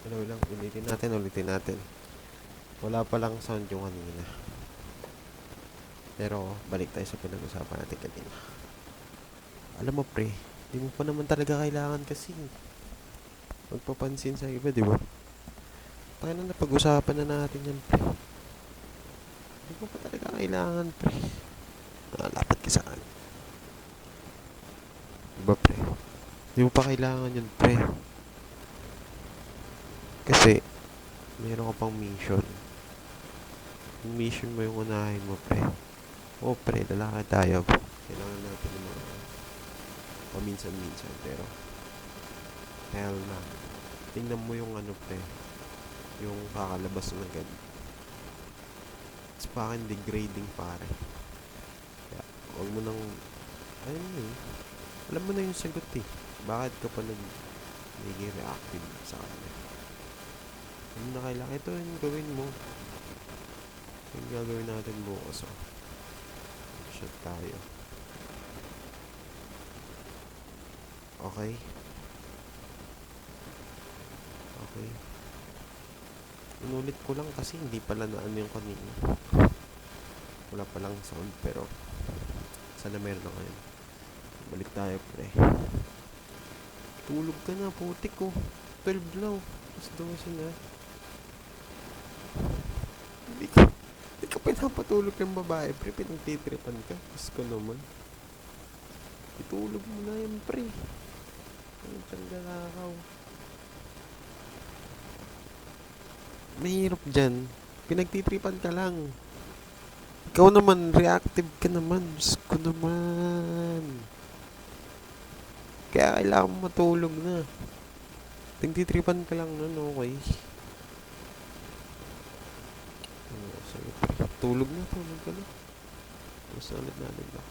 Hello lang, ulitin natin. Wala pa lang sound yung kanina. Pero, balik tayo sa pinag-usapan natin kanina. Alam mo pre, di mo pa naman talaga kailangan kasi magpapansin sa iba, di ba? Tayo na napag-usapan na natin yan, pre. Di mo pa talaga kailangan, pre. Lapat ka sa akin. Di ba, pre? Di mo pa kailangan yun, pre. Kasi, meron ka pang mission. Yung mission mo yung unahin mo, pre. Pre, lalaki tayo. Kailangan natin ng mga paminsan-minsan, pero hell na. Tingnan mo yung ano, pre. Yung kakalabas na agad. It's fucking degrading, pare. Kaya, huwag mo nang, ayun yun. Alam mo na yung sagot eh. Bakit ka pa nagiging reactive sa kanya? Ano na kailangan? Ito yung gawin mo. Yung gagawin natin bukas, oh. Shot tayo. Okay? Okay. Inulit ko lang kasi hindi pala na ano yung kanina. Wala palang sound pero sana meron na ngayon. Balik tayo, pre. Tulog ka na, putik ko. 12 lang. Mas 12 na. Hindi ka pinapatulog ng babae, pre. Pinagtitripan ka. Tapos ko naman. Itulog mo na yan, pre. Ang tanggalakaw. Mahirap dyan. Pinagtitripan ka lang. Ikaw naman, reactive ka naman. Diyos ko naman. Kaya kailangan mo matulog na. Nagtitripan ka lang nun, okay? Sige, tulog na ka na. Mas ulit natin ba?